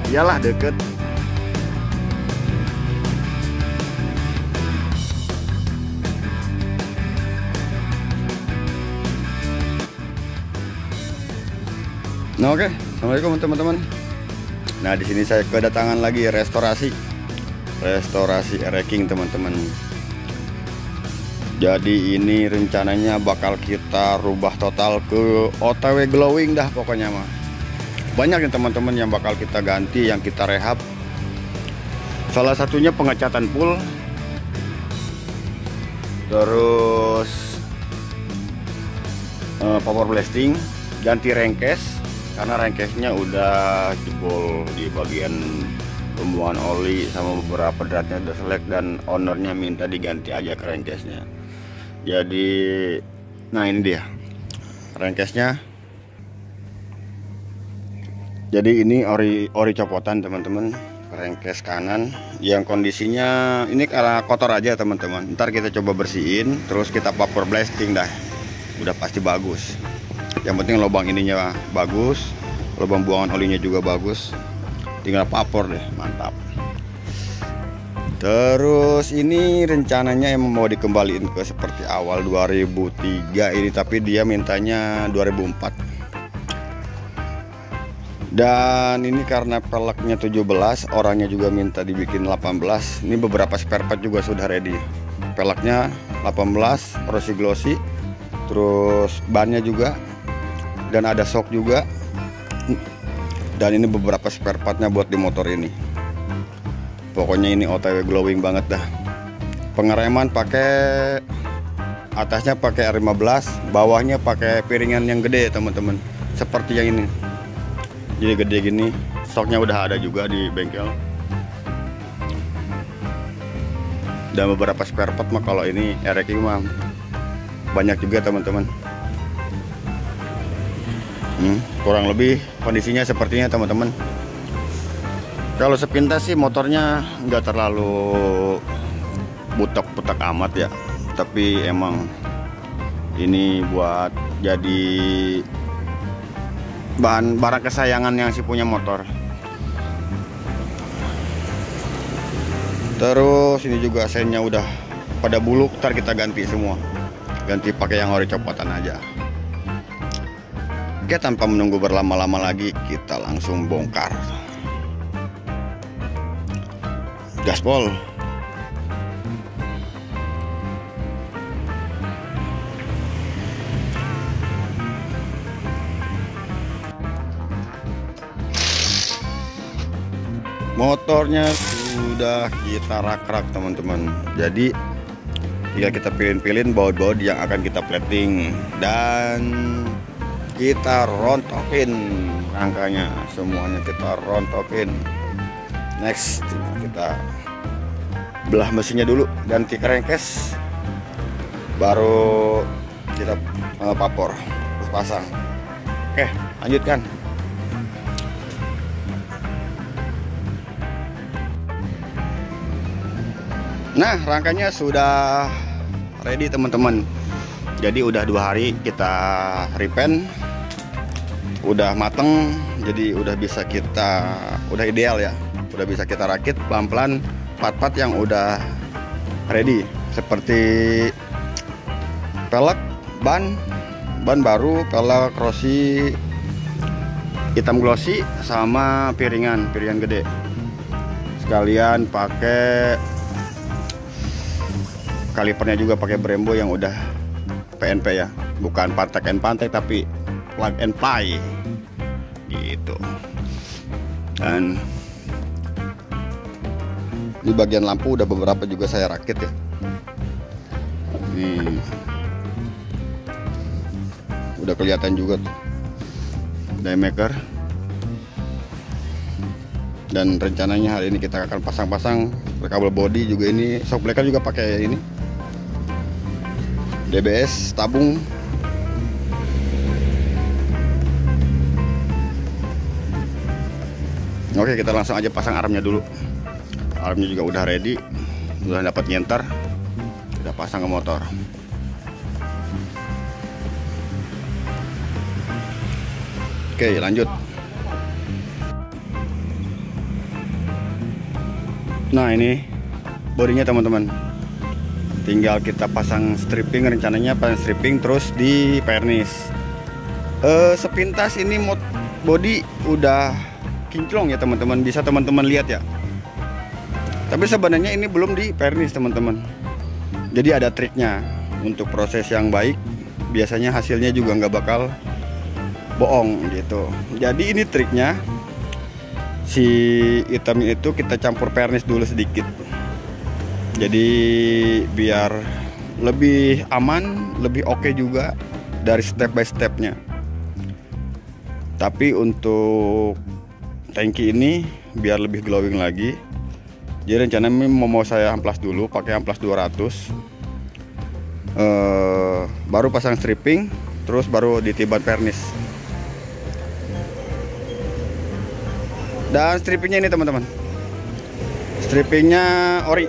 Iyalah deket. Nah, oke. Assalamualaikum teman-teman. Nah, di sini saya kedatangan lagi restorasi ereking teman-teman. Jadi ini rencananya bakal kita rubah total ke OTW glowing dah pokoknya mah. Banyak nih teman-teman yang bakal kita ganti, yang kita rehab. Salah satunya pengecatan pool, terus power blasting, ganti rengkes karena rengkesnya udah jebol di bagian pembuangan oli sama beberapa dratnya udah selek dan ownernya minta diganti aja ke rengkesnya. Jadi nah ini dia rengkesnya. Jadi ini ori copotan teman-teman, rengkes kanan yang kondisinya ini karena kotor aja teman-teman. Ntar kita coba bersihin terus kita power blasting dah, udah pasti bagus. Yang penting lubang ininya bagus, lubang buangan olinya juga bagus, tinggal papor deh, mantap. Terus ini rencananya emang mau dikembaliin ke seperti awal 2003 ini, tapi dia mintanya 2004. Dan ini karena peleknya 17, orangnya juga minta dibikin 18. Ini beberapa spare part juga sudah ready. Peleknya 18, rossi glossy, terus bannya juga, dan ada shock juga. Dan ini beberapa spare partnya buat di motor ini. Pokoknya ini OTW glowing banget dah. Pengereman pakai, atasnya pakai R15, bawahnya pakai piringan yang gede teman-teman, seperti yang ini. Jadi gede gini. Stoknya udah ada juga di bengkel. Dan beberapa spare part mah kalau ini ereking mah banyak juga teman-teman. Kurang lebih kondisinya sepertinya teman-teman. Kalau sepintas sih motornya nggak terlalu butek-butek amat ya, tapi emang ini buat jadi bahan barang kesayangan yang si punya motor. Terus ini juga sennya udah pada buluk, ntar kita ganti semua, ganti pakai yang ori copotan aja. Oke, tanpa menunggu berlama-lama lagi kita langsung bongkar. Gaspol. Motornya sudah kita rak-rak teman-teman. Jadi tinggal kita pilih-pilih baut-baut yang akan kita plating dan kita rontokin rangkanya, semuanya kita rontokin. Next kita belah mesinnya dulu, ganti crankcase, baru kita papor terus pasang. Oke, lanjutkan. Nah, rangkanya sudah ready teman-teman. Jadi udah 2 hari kita repaint, udah mateng, jadi udah ideal ya. Udah bisa kita rakit pelan-pelan part-part yang udah ready, seperti pelek, ban baru, pelek rossi hitam glossy, sama piringan gede. Sekalian pakai kalipernya juga pakai Brembo yang udah PNP ya, bukan pantek and pantek tapi plug and play gitu. Dan di bagian lampu udah beberapa juga saya rakit ya. Nih udah kelihatan juga tuh diemaker. Dan rencananya hari ini kita akan pasang-pasang kabel body juga. Ini shock breaker juga pakai ini DBS tabung. Oke, kita langsung aja pasang armnya dulu. Armnya juga udah ready, udah dapat nyenter, kita pasang ke motor. Oke, lanjut. Nah ini bodinya teman-teman, tinggal kita pasang stripping, rencananya pasang stripping terus di pernis. Sepintas ini body udah kinclong ya teman-teman, bisa teman-teman lihat ya. Tapi sebenarnya ini belum di pernis teman-teman. Jadi ada triknya untuk proses yang baik. Biasanya hasilnya juga nggak bakal bohong gitu. Jadi ini triknya, si hitam itu kita campur pernis dulu sedikit. Jadi biar lebih aman, lebih oke juga dari step by stepnya. Tapi untuk tangki ini biar lebih glowing lagi, jadi rencananya mau saya amplas dulu pakai amplas 200, baru pasang stripping, terus baru ditiban pernis. Dan strippingnya ini teman-teman, strippingnya ori,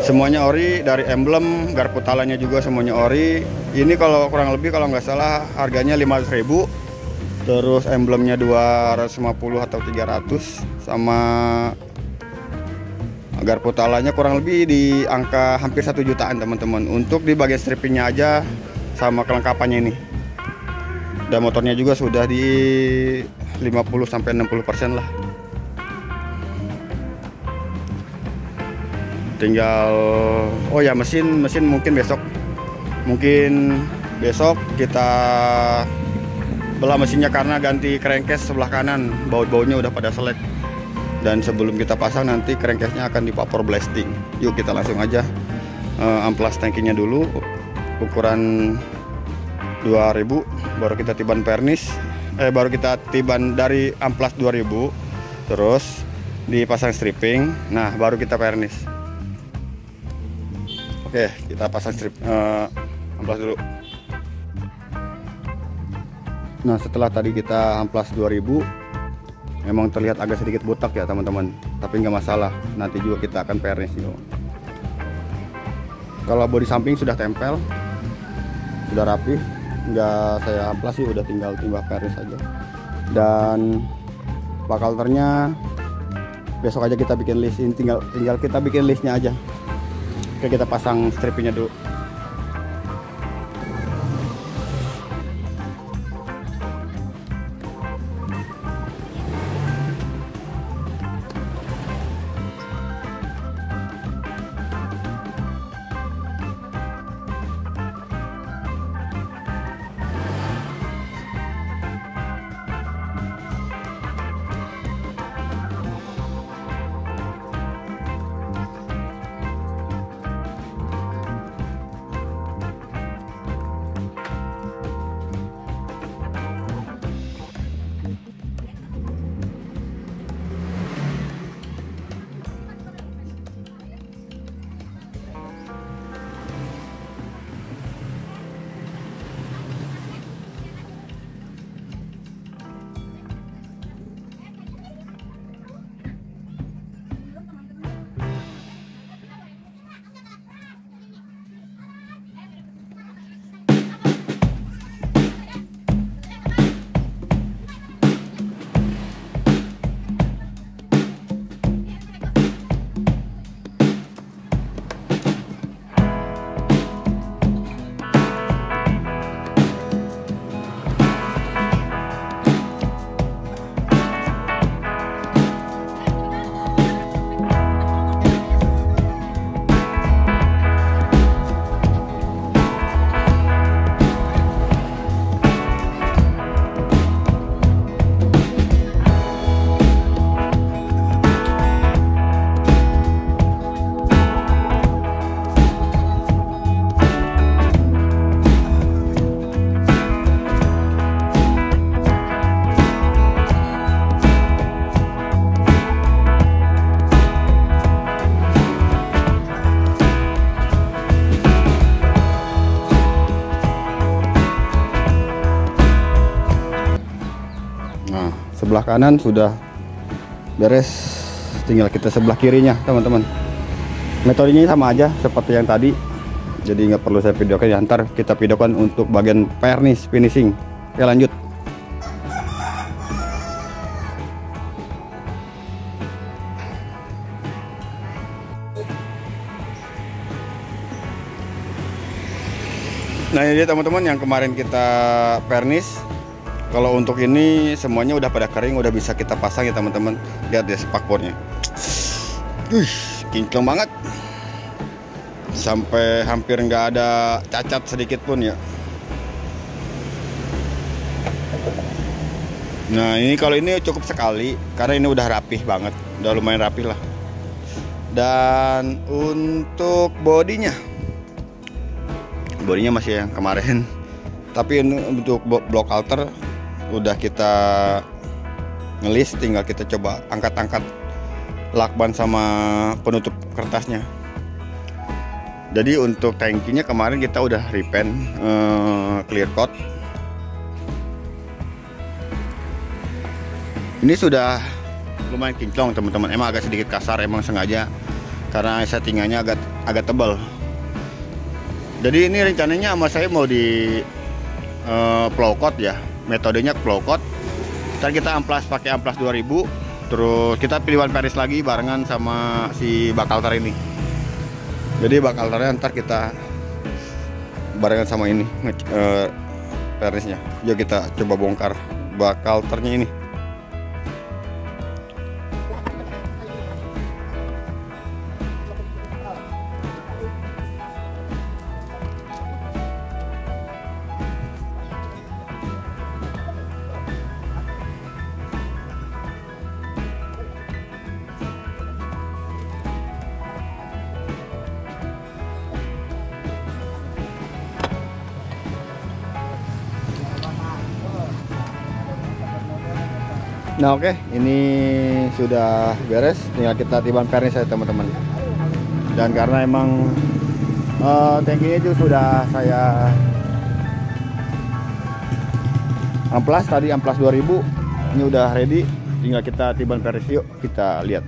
semuanya ori, dari emblem, garpu talanya juga semuanya ori. Ini kalau kurang lebih kalau nggak salah harganya 500.000. Terus emblemnya 250 atau 300, sama garpu talanya kurang lebih di angka hampir 1 jutaan teman-teman. Untuk di bagian strippingnya aja sama kelengkapannya ini. Dan motornya juga sudah di 50-60% lah. Tinggal oh ya mesin mungkin besok kita belah mesinnya karena ganti crankcase sebelah kanan, baut-bautnya udah pada selek. Dan sebelum kita pasang nanti crankcase-nya akan di vapor blasting. Yuk kita langsung aja amplas tankinya dulu, ukuran 2000, baru kita tiban pernis, baru kita tiban dari amplas 2000, terus dipasang stripping. Nah baru kita pernis. Oke, kita pasang amplas dulu. Nah setelah tadi kita amplas 2000, memang terlihat agak sedikit botak ya teman-teman, tapi nggak masalah, nanti juga kita akan pernis gitu. Kalau bodi samping sudah tempel, sudah rapi, nggak saya amplas sih, udah tinggal pernis saja. Dan bakalternya besok aja kita bikin list, ini tinggal kita bikin listnya aja. Oke, kita pasang strippingnya dulu. Sebelah kanan sudah beres, tinggal kita sebelah kirinya teman-teman. Metodenya sama aja seperti yang tadi, jadi nggak perlu saya videokan ya, ntar kita videokan untuk bagian pernis finishing. Oke lanjut. Nah ini teman-teman yang kemarin kita pernis. Kalau untuk ini semuanya udah pada kering, udah bisa kita pasang ya teman-teman. Lihat deh spakbornya, kinclong banget, sampai hampir nggak ada cacat sedikit pun ya. Nah ini kalau ini cukup sekali karena ini udah rapih banget, udah lumayan rapih lah. Dan untuk bodinya masih yang kemarin, tapi untuk blok alter udah kita ngelis, tinggal kita coba angkat-angkat lakban sama penutup kertasnya. Jadi untuk tangkinya kemarin kita udah repaint clear coat. Ini sudah lumayan kinclong teman-teman, emang agak sedikit kasar, emang sengaja karena settingannya agak tebal. Jadi ini rencananya sama saya mau di plow coat ya, metodenya plow coat. Ntar kita amplas pakai amplas 2000, terus kita pilih one paris lagi barengan sama si bak alter ini. Jadi bak alternya ntar kita barengan sama ini parisnya. Yuk kita coba bongkar bak alternya ini. Nah oke, ini sudah beres, tinggal kita tiban pernis saja teman-teman. Dan karena emang tankinya itu sudah saya amplas tadi, amplas 2000, ini udah ready, tinggal kita tiban pernis. Yuk kita lihat.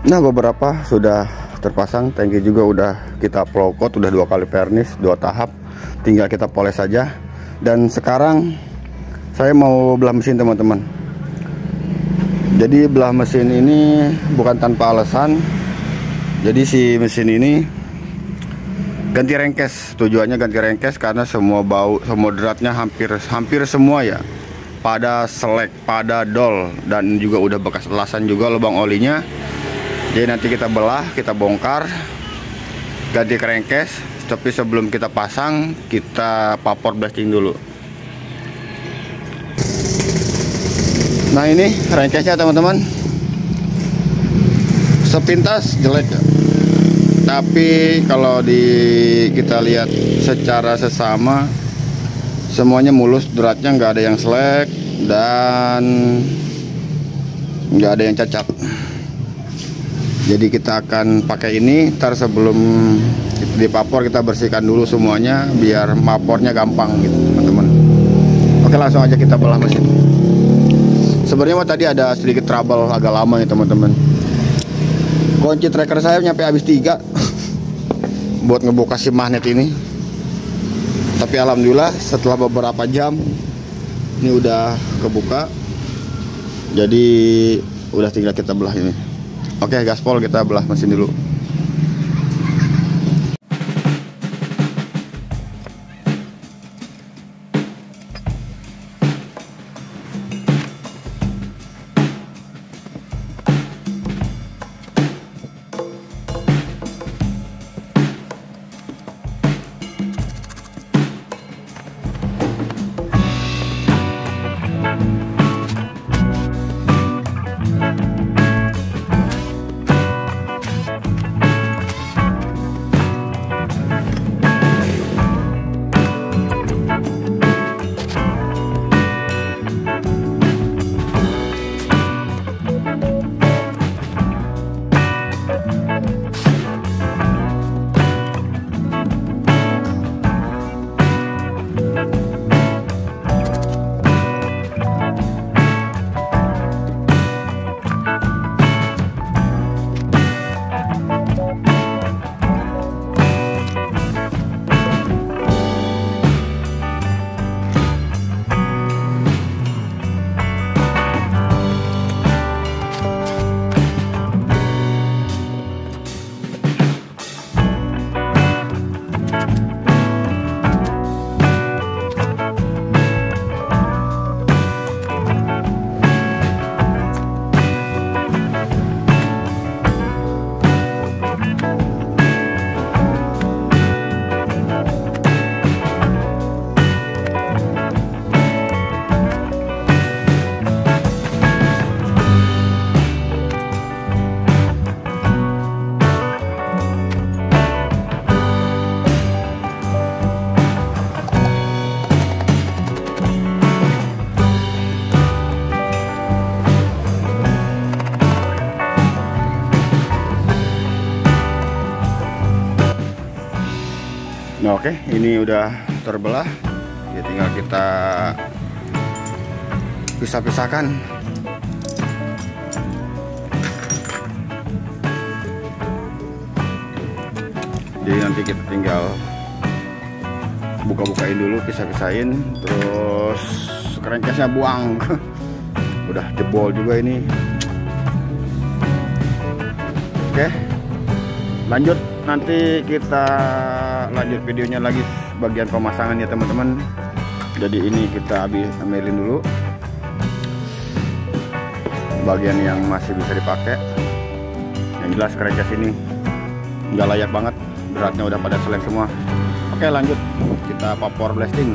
Nah beberapa sudah terpasang, tangki juga udah kita plow coat, udah 2 kali pernis, 2 tahap, tinggal kita poles saja. Dan sekarang saya mau belah mesin teman-teman. Jadi belah mesin ini bukan tanpa alasan. Jadi si mesin ini ganti rengkes, tujuannya ganti rengkes karena semua bau, semua deratnya hampir semua ya pada selek, pada dol, dan juga udah bekas elasan juga lubang olinya. Jadi nanti kita belah, kita bongkar, ganti crankcase. Tapi sebelum kita pasang, kita papor blasting dulu. Nah ini crankcase-nya teman-teman, sepintas jelek ya. Tapi kalau kita lihat secara sesama, semuanya mulus, dratnya nggak ada yang selek dan nggak ada yang cacat. Jadi kita akan pakai ini. Ntar sebelum dipapor kita bersihkan dulu semuanya biar mapornya gampang gitu teman-teman. Oke, langsung aja kita belah mesin. Sebenarnya tadi ada sedikit trouble agak lama nih teman-teman. Kunci tracker saya nyampe habis 3 buat ngebuka si magnet ini. Tapi alhamdulillah setelah beberapa jam ini udah kebuka. Jadi udah tinggal kita belah ini. Oke, gaspol kita belah mesin dulu. Nah, oke, ini udah terbelah. Ya tinggal kita pisah-pisahkan. Jadi nanti kita tinggal buka-bukain dulu, pisah-pisahin, terus crankcase-nya buang. Udah jebol juga ini. Oke, lanjut. Nanti kita lanjut videonya lagi bagian pemasangan ya teman-teman. Jadi ini kita ambilin dulu bagian yang masih bisa dipakai. Yang jelas crankcase ini nggak layak banget, beratnya udah pada selek semua. Oke, lanjut kita vapor blasting.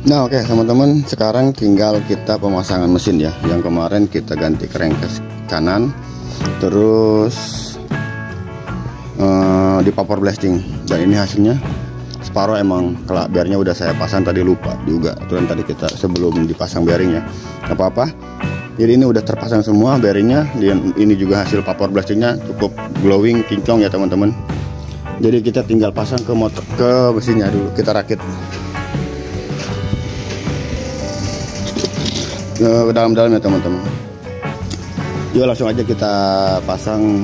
Nah, oke teman-teman, sekarang tinggal kita pemasangan mesin ya. Yang kemarin kita ganti crankcase kanan, terus di vapor blasting, dan ini hasilnya separuh. Emang bearnya udah saya pasang tadi, lupa juga aturan tadi kita sebelum dipasang bearingnya. Apa-apa, jadi ini udah terpasang semua bearingnya, dan ini juga hasil vapor blastingnya cukup glowing, kinclong ya teman-teman. Jadi kita tinggal pasang ke motor, ke mesinnya dulu, kita rakit ke dalam-dalam ya teman-teman. Yuk langsung aja kita pasang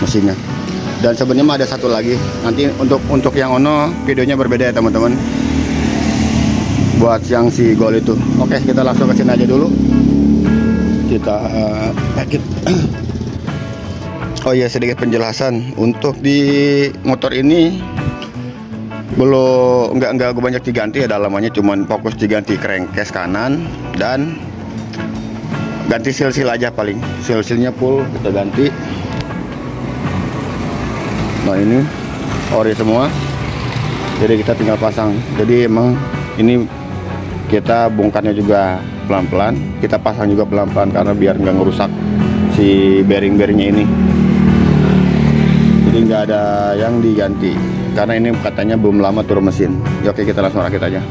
mesinnya. Dan sebenarnya mah ada satu lagi. Nanti untuk yang ono videonya berbeda ya teman-teman. Buat yang si Gol itu. Oke, kita langsung ke sini aja dulu. Kita rakit. Oh iya, sedikit penjelasan. Untuk di motor ini belum nggak banyak diganti ya dalamannya, cuman fokus diganti crankcase kanan dan ganti seal aja, paling seal-sealnya full kita ganti. Nah ini ori semua. jadi kita tinggal pasang. Jadi emang ini kita bongkarnya juga pelan-pelan, kita pasang juga pelan-pelan karena biar nggak ngerusak si bearing-bearingnya ini. Jadi nggak ada yang diganti karena ini katanya belum lama turun mesin. Ya, oke, kita langsung rakit aja.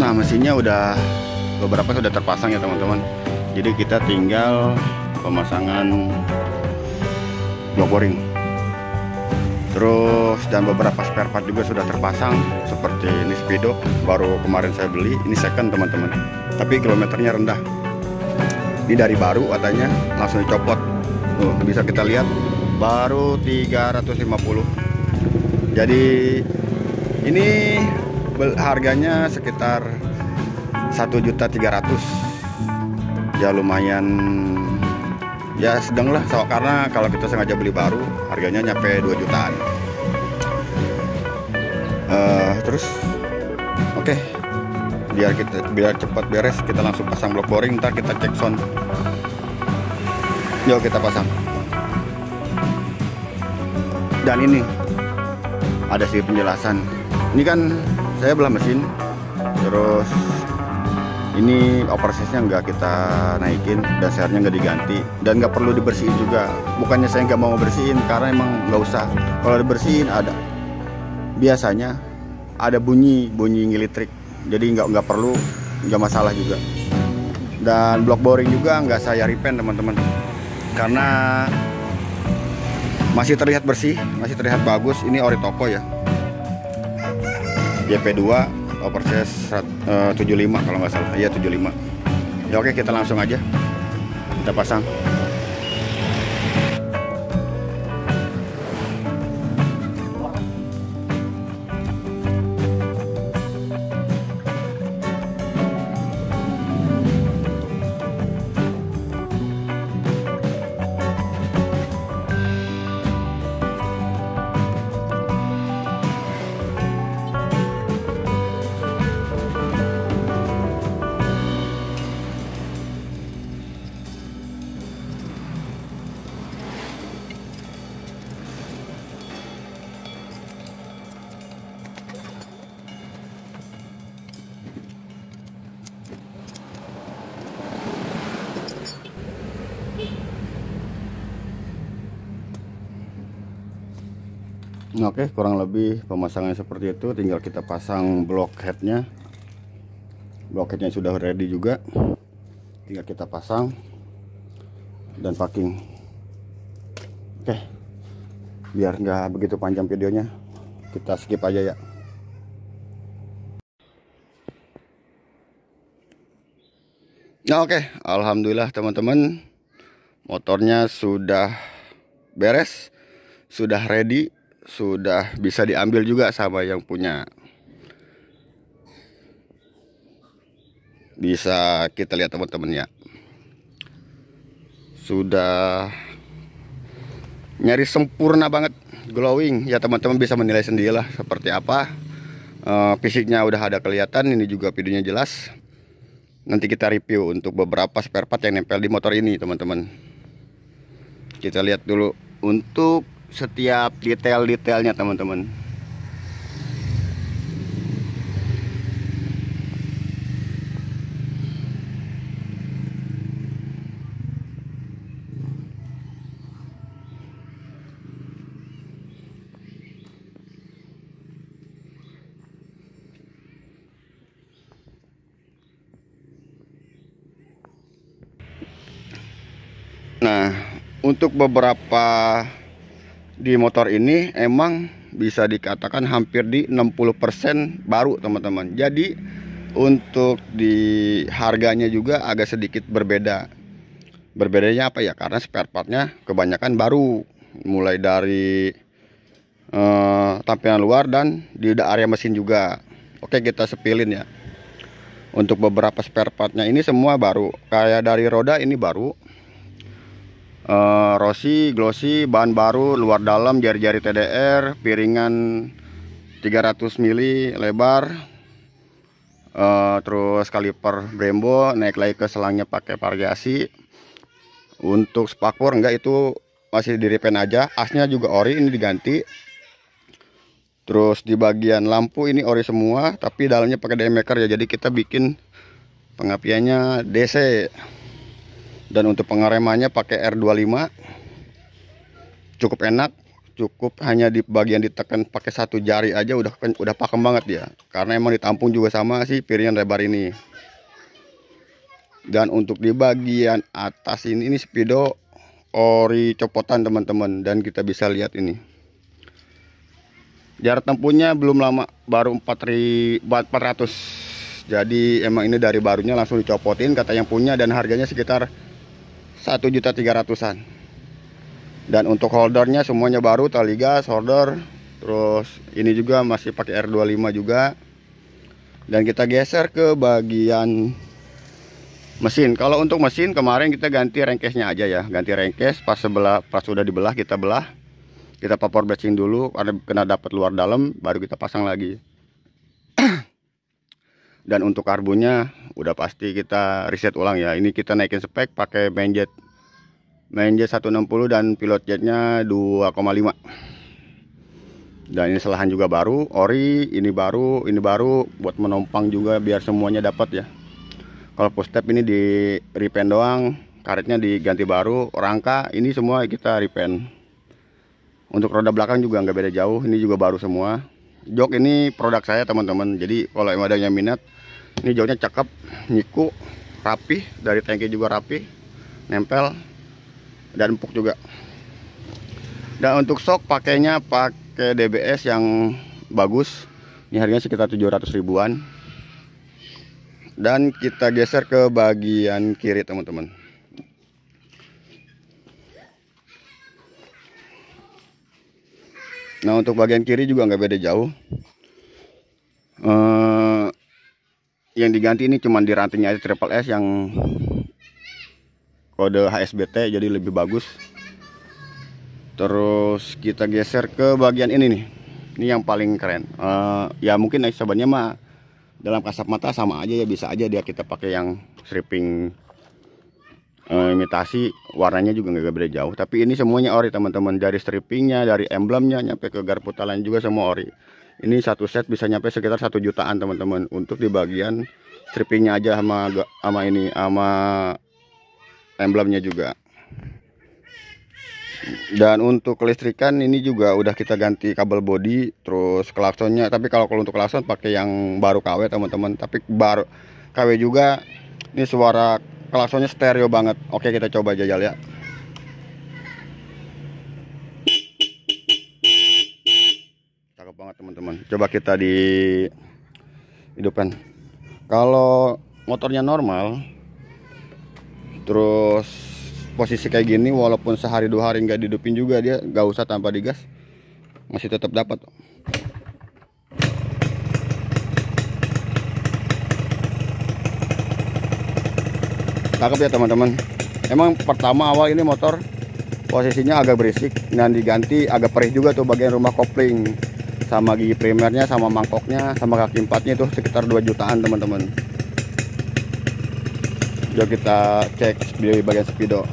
Nah, mesinnya udah beberapa sudah terpasang ya teman-teman. Jadi kita tinggal pemasangan blok boring. Terus dan beberapa spare part juga sudah terpasang, seperti ini Speedo baru kemarin saya beli, ini second teman-teman. Tapi kilometernya rendah. Ini dari baru katanya langsung dicopot. Tuh, bisa kita lihat baru 350. Jadi ini harganya sekitar 1.300.000. Ya lumayan, ya sedang lah, karena kalau kita sengaja beli baru harganya nyampe 2 jutaan. Terus oke, biar cepat beres kita langsung pasang blok boring, ntar kita cek sound. Yuk kita pasang. Dan ini ada sih penjelasan. Ini kan saya belah mesin, terus ini operasinya nggak kita naikin, dasarnya nggak diganti, dan nggak perlu dibersihin juga. Bukannya saya nggak mau bersihin, karena emang nggak usah. Kalau dibersihin biasanya ada bunyi ngilitrik, jadi nggak perlu, nggak masalah juga. Dan blok boring juga nggak saya repaint teman-teman, karena masih terlihat bersih, masih terlihat bagus. Ini ori toko ya, JP2 Oversize 75 kalau nggak salah, iya 75. Ya oke, kita langsung aja kita pasang. Oke, kurang lebih pemasangannya seperti itu. Tinggal kita pasang block headnya. Block headnya sudah ready juga, tinggal kita pasang dan packing. Oke, Biar nggak begitu panjang videonya, kita skip aja ya. Nah oke, alhamdulillah teman-teman, motornya sudah beres, sudah ready, sudah bisa diambil juga sama yang punya. Bisa kita lihat teman-teman ya, sudah nyaris sempurna banget, glowing ya teman-teman, bisa menilai sendirilah seperti apa. Fisiknya udah ada kelihatan, ini juga videonya jelas. Nanti kita review untuk beberapa spare part yang nempel di motor ini teman-teman. Kita lihat dulu untuk setiap detail-detailnya teman-teman. Nah, untuk beberapa di motor ini emang bisa dikatakan hampir di 60% baru teman-teman. Jadi untuk di harganya juga agak sedikit berbeda. Berbedanya apa ya? Karena spare partnya kebanyakan baru, mulai dari tampilan luar dan di area mesin juga. Oke, kita sepilin ya. Untuk beberapa spare partnya ini semua baru. Kayak dari roda ini baru. Rossi, glossy, bahan baru, luar dalam, jari-jari TDR, piringan 300 mili lebar, terus kaliper Brembo, naik lagi ke selangnya pakai variasi. Untuk spakbor enggak, itu masih di repaint aja. Asnya juga ori, ini diganti. Terus di bagian lampu ini ori semua, tapi dalamnya pakai daymaker ya, jadi kita bikin pengapiannya DC. Dan untuk pengeremannya pakai R25, cukup enak, cukup hanya di bagian ditekan pakai satu jari aja udah pakem banget ya, karena emang ditampung juga sama si piringan lebar ini. Dan untuk di bagian atas ini speedo ori copotan teman-teman, dan kita bisa lihat ini jarak tempuhnya belum lama, baru 400. Jadi emang ini dari barunya langsung dicopotin kata yang punya, dan harganya sekitar 1.300.000-an. Dan untuk holdernya semuanya baru, tali gas, holder, terus ini juga masih pakai R25 juga. Dan kita geser ke bagian mesin. Kalau untuk mesin kemarin kita ganti rengkesnya aja ya, ganti rengkes pas sudah dibelah kita belah, kita vapor batching dulu karena kena dapat luar dalam, baru kita pasang lagi. Dan untuk karbonnya udah pasti kita reset ulang ya. Ini kita naikin spek pakai main jet 160 dan pilot jetnya 2,5. Dan ini selahan juga baru, ori, ini baru buat menompang juga biar semuanya dapat ya. Kalau full step ini di repaint doang, karetnya diganti baru, rangka ini semua kita repaint. Untuk roda belakang juga nggak beda jauh, ini juga baru semua. Jok ini produk saya teman-teman, jadi kalau ada yang minat, ini joknya cakep, nyiku, rapi, dari tangki juga rapi, nempel, dan empuk juga. Dan untuk shock pakainya pakai DBS yang bagus, ini harganya sekitar 700 ribuan. Dan kita geser ke bagian kiri teman-teman. Nah untuk bagian kiri juga nggak beda jauh. Yang diganti ini cuma di rantingnya aja, triple S yang kode HSBT, jadi lebih bagus. Terus kita geser ke bagian ini nih, ini yang paling keren. Ya mungkin sebenarnya mah dalam kasat mata sama aja ya, bisa aja dia kita pakai yang stripping imitasi, warnanya juga nggak beda jauh. Tapi ini semuanya ori teman-teman, dari strippingnya, dari emblemnya, nyampe ke garpu lain juga semua ori. Ini satu set bisa nyampe sekitar 1 jutaan teman-teman, untuk di bagian strippingnya aja sama emblemnya juga. Dan untuk kelistrikan ini juga udah kita ganti kabel body, terus klaksonnya. Tapi kalau untuk klakson pakai yang baru KW teman-teman, tapi baru KW juga. Ini suara klaksonnya stereo banget. Oke, kita coba jajal ya. Coba kita di hidupkan. Kalau motornya normal, terus posisi kayak gini, walaupun sehari 2 hari nggak dihidupin juga, dia nggak usah tanpa digas masih tetap dapat. Cakep ya teman-teman. Emang pertama awal ini motor posisinya agak berisik dan diganti agak perih juga tuh bagian rumah kopling, sama gigi primernya, sama mangkoknya, sama kaki empatnya itu sekitar 2 jutaan teman-teman. Coba kita cek di bagian speedo.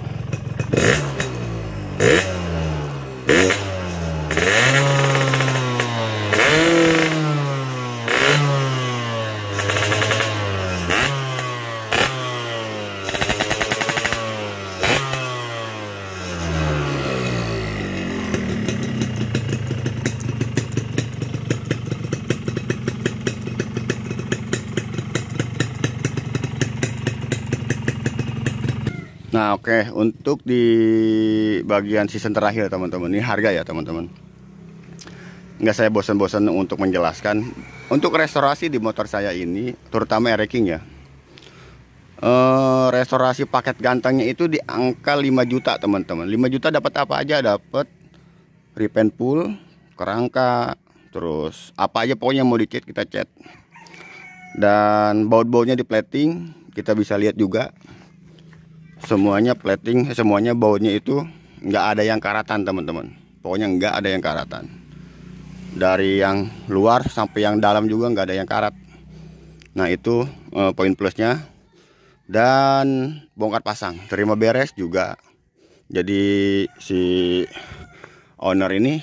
Nah oke, untuk di bagian season terakhir teman-teman, ini harga ya teman-teman. Nggak saya bosan-bosan untuk menjelaskan. Untuk restorasi di motor saya ini, terutama Ereking ya, restorasi paket gantengnya itu di angka 5 juta teman-teman. 5 juta dapat apa aja? Dapat repaint full, kerangka, terus apa aja pokoknya mau dicat kita cat. Dan baut-bautnya di plating, kita bisa lihat juga. Semuanya plating, semuanya bautnya itu nggak ada yang karatan teman-teman. Pokoknya nggak ada yang karatan. Dari yang luar sampai yang dalam juga nggak ada yang karat. Nah itu poin plusnya. Dan bongkar pasang, terima beres juga. Jadi si owner ini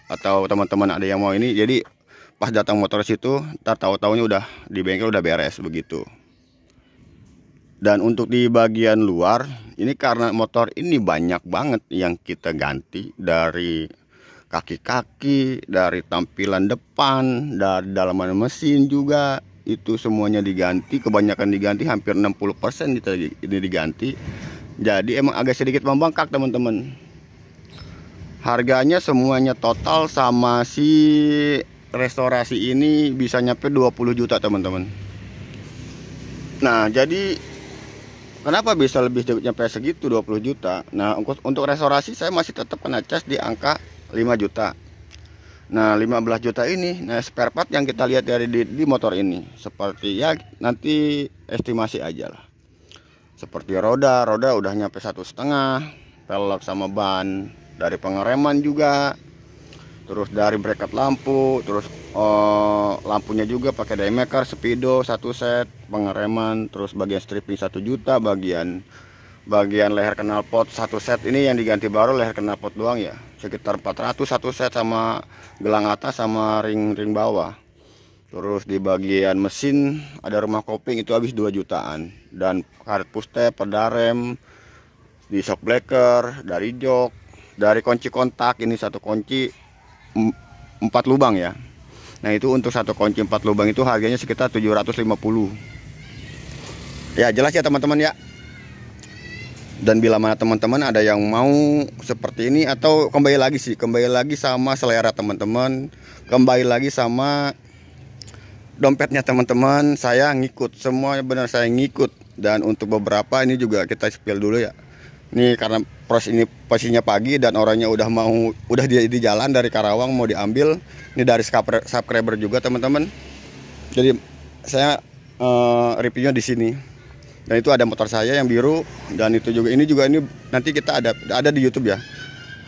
atau teman-teman ada yang mau ini, jadi pas datang motor situ, ntar tahu-taunya udah di bengkel udah beres begitu. Dan untuk di bagian luar, ini karena motor ini banyak banget yang kita ganti, dari kaki-kaki, dari tampilan depan, dari dalaman mesin juga, itu semuanya diganti, kebanyakan diganti, hampir 60% ini diganti. Jadi emang agak sedikit membengkak teman-teman. Harganya semuanya total sama si restorasi ini bisa nyampe 20 juta teman-teman. Nah jadi kenapa bisa lebih nyampe segitu 20 juta? Nah untuk restorasi saya masih tetap kena cas di angka 5 juta. Nah 15 juta ini, nah spare part yang kita lihat dari di motor ini seperti ya nanti estimasi aja lah. Seperti roda udah nyampe 1,5, velg sama ban, dari pengereman juga, terus dari bracket lampu, terus lampunya juga pakai daymaker, speedo 1 set, pengereman, terus bagian stripping 1 juta, bagian leher knalpot 1 set ini yang diganti baru leher knalpot doang ya, sekitar 400 1 set, sama gelang atas sama ring bawah. Terus di bagian mesin ada rumah kopling itu habis 2 jutaan, dan karet push-tab, pedalrem, di shock breaker, dari jok, dari kunci kontak ini 1 kunci 4 lubang ya. Nah itu untuk 1 kunci 4 lubang itu harganya sekitar 750. Ya jelas ya teman-teman ya. Dan bila mana teman-teman ada yang mau seperti ini, atau kembali lagi sama selera teman-teman, kembali lagi sama dompetnya teman-teman. Saya ngikut, semuanya benar saya ngikut. Dan untuk beberapa ini juga kita spill dulu ya. Ini karena proses ini posisinya pagi dan orangnya udah di jalan dari Karawang mau diambil. Ini dari subscriber juga teman-teman. Jadi saya reviewnya di sini. Dan itu ada motor saya yang biru, dan itu juga ini nanti kita ada di YouTube ya.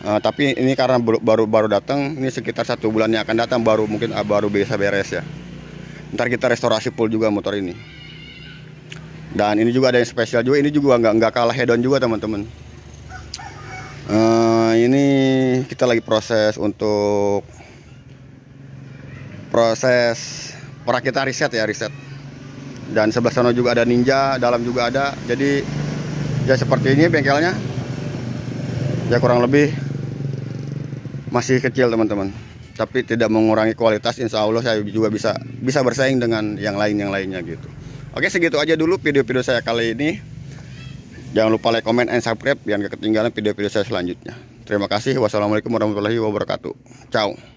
Tapi ini karena baru datang, ini sekitar 1 bulan yang akan datang mungkin baru bisa beres ya. Ntar kita restorasi full juga motor ini. Dan ini juga ada yang spesial juga, ini juga nggak kalah hedon juga teman-teman. Ini kita lagi proses untuk kita riset. Dan sebelah sana juga ada Ninja, dalam juga ada. Jadi ya seperti ini bengkelnya. Ya kurang lebih masih kecil teman-teman, tapi tidak mengurangi kualitas. Insya Allah saya juga bisa bersaing dengan yang lainnya gitu. Oke, segitu aja dulu video-video saya kali ini. Jangan lupa like, comment, and subscribe biar gak ketinggalan video-video saya selanjutnya. Terima kasih. Wassalamualaikum warahmatullahi wabarakatuh. Ciao.